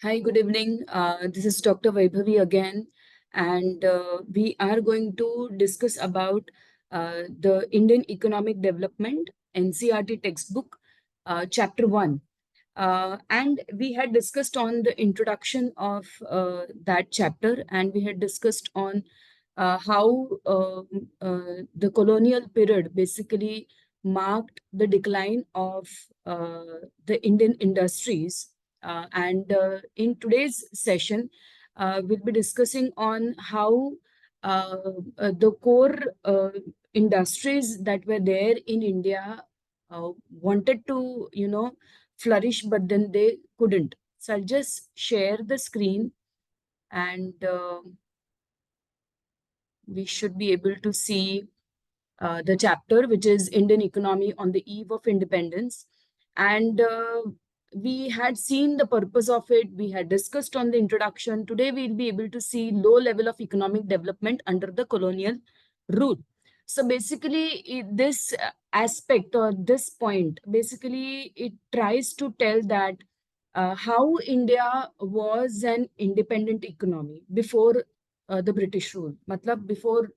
Hi, good evening. This is Dr. Vaibhavi again, and we are going to discuss about the Indian Economic Development NCERT textbook, Chapter 1. And we had discussed on the introduction of that chapter, and we had discussed on how the colonial period basically marked the decline of the Indian industries. And in today's session, we'll be discussing on how the core industries that were there in India wanted to, flourish, but then they couldn't. So I'll just share the screen and we should be able to see the chapter, which is Indian Economy on the Eve of Independence. And we had seen the purpose of it. We had discussed on the introduction. Today, we'll be able to see low level of economic development under the colonial rule. So basically, this aspect or this point, basically, it tries to tell that how India was an independent economy before the British rule. Matlab, before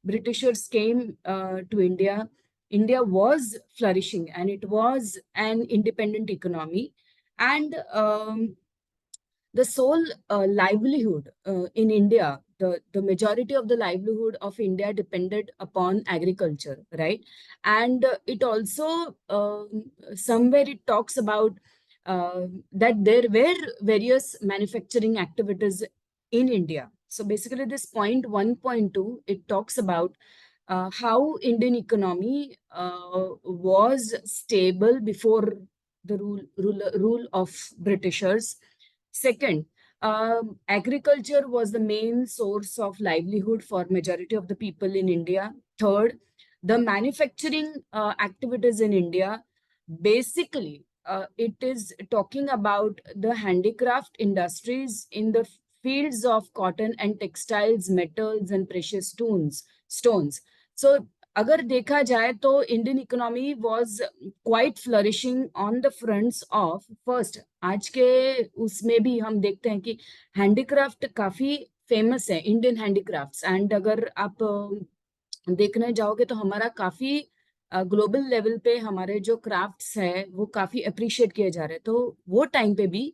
Britishers came to India, India was flourishing and it was an independent economy. And the sole livelihood in India, the majority of the livelihood of India depended upon agriculture, right? And it also, somewhere it talks about that there were various manufacturing activities in India. So basically this point 1.2, it talks about how Indian economy was stable before the rule of Britishers. Second, agriculture was the main source of livelihood for majority of the people in India. Third, the manufacturing activities in India, basically, it is talking about the handicraft industries in the fields of cotton and textiles, metals and precious stones. So अगर देखा जाए तो Indian economy was quite flourishing on the fronts of first. आज के उसमें भी हम देखते हैं कि हैंडीक्राफ्ट काफी फेमस है, इंडियन हैंडीक्राफ्ट्स. एंड अगर आप देखने जाओगे तो हमारा काफी ग्लोबल लेवल पे हमारे जो क्राफ्ट्स है वो काफी अप्रिशिएट किए जा रहे हैं. तो वो टाइम पे भी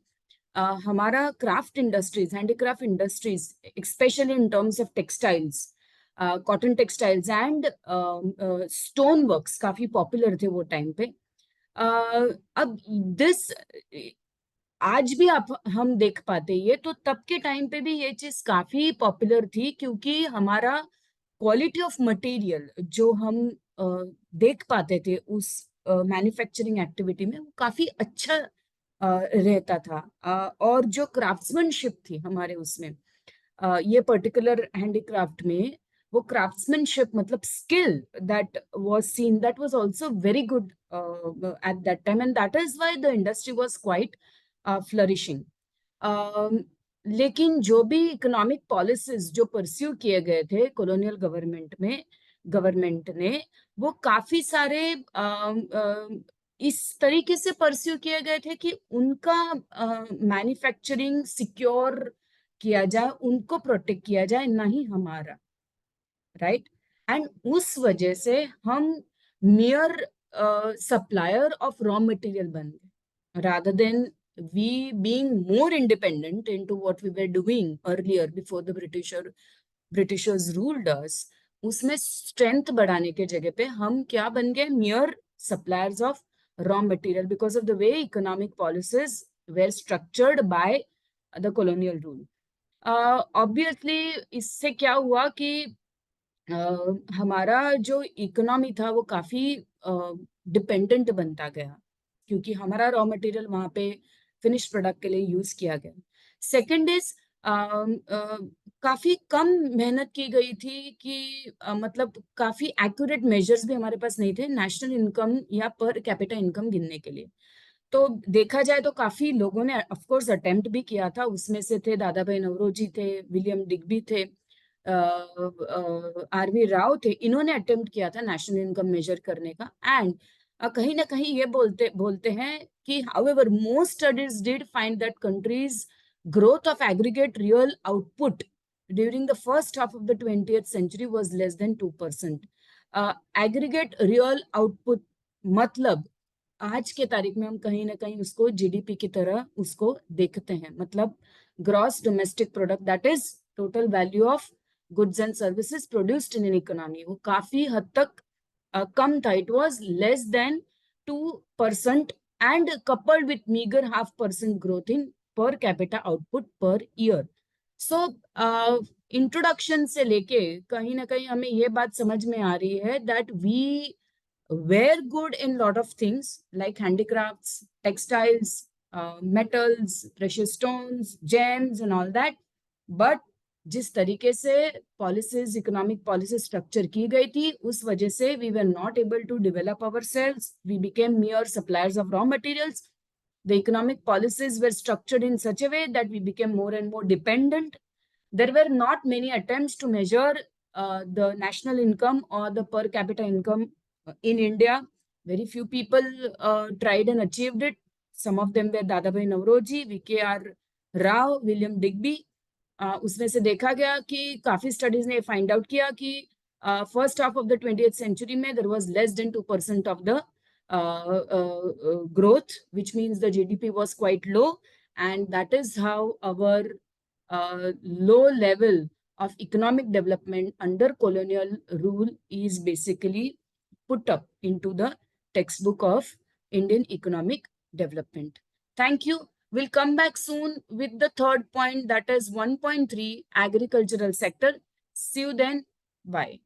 हमारा craft industries, handicraft industries, specially in terms of textiles, cotton textiles and stone works काफी पॉपुलर थे वो टाइम पे. अब दिस आज भी आप हम देख पाते ये, तो तब के टाइम पे भी ये चीज काफी पॉपुलर थी क्योंकि हमारा क्वालिटी ऑफ मटेरियल जो हम देख पाते थे उस मैन्युफैक्चरिंग एक्टिविटी में, वो काफी अच्छा रहता था. और जो क्राफ्ट्समैनशिप थी हमारे उसमें, ये पर्टिकुलर हैंडीक्राफ्ट में, वो क्राफ्ट्समैनशिप मतलब skill that was scene, that was also very good at that time, and that is why the industry was quite flourishing. लेकिन जो भी इकोनॉमिक पॉलिसीज जो परस्यू किए गए थे कॉलोनियल गवर्नमेंट ने, वो काफी सारे इस तरीके से परस्यू किए गए थे कि उनका मैन्युफैक्चरिंग सिक्योर किया जाए, उनको प्रोटेक्ट किया जाए, ना ही हमारा, राइट? एंड उस वजह से हम मियर सप्लायर ऑफ रॉ मटेरियल बन गए, rather than we being more independent into what we were doing earlier before the Britishers ruled us. उसमें स्ट्रेंथ बढ़ाने के जगह पे हम क्या बन गए? Mere suppliers of raw material because of the way economic policies were structured by the colonial rule. Obviously इससे क्या हुआ कि हमारा जो इकोनॉमी था वो काफी डिपेंडेंट बनता गया क्योंकि हमारा रॉ मटेरियल वहां पे फिनिश प्रोडक्ट के लिए यूज किया गया. सेकंड इज काफी कम मेहनत की गई थी कि मतलब काफी एक्यूरेट मेजर्स भी हमारे पास नहीं थे नेशनल इनकम या पर कैपिटा इनकम गिनने के लिए. तो देखा जाए तो काफी लोगों ने ऑफ कोर्स अटेम्प्ट भी किया था. उसमें से थे दादा भाई नौरोजी थे, विलियम डिग्बी थे, आरवी राव थे. इन्होंने अटेम्प्ट किया था नेशनल इनकम मेजर करने का. एंड कहीं ना कहीं ये बोलते हैं कि however most studies did find that countries growth of aggregate real output during the first half of the 20th century was less than 2%. Aggregate real output मतलब आज के तारीख में हम कहीं ना कहीं उसको जीडीपी की तरह उसको देखते हैं, मतलब gross domestic product, that is total value of goods and services produced in an economy, वो काफी हद तक कम था. It was less than 2% and coupled with meager 0.5% growth in per capita output per year. So introduction से लेके कहीं ना कहीं हमें ये बात समझ में आ रही है that we were good in lot of things like handicrafts, textiles, metals, precious stones, gems and all that, but जिस तरीके से पॉलिसीज, इकोनॉमिक पॉलिसी स्ट्रक्चर की गई थी, उस वजह से we were not able to develop ourselves, we became mere suppliers of raw materials. The economic policies were structured in such a way that we became more and more dependent. There were not many attempts to measure the national income or the per capita income in India. Very few people tried and achieved it. Some of them were Dadabhai Nauroji, V.K.R. Rao, William Digby. उसमें से देखा गया कि काफी studies ने find out किया कि first half of the 20th century में there was less than 2% of the growth, which means the GDP was quite low, and that is how our low level of economic development under colonial rule is basically put up into the textbook of Indian economic development. Thank you. We'll come back soon with the third point, that is 1.3 agricultural sector. See you then. Bye.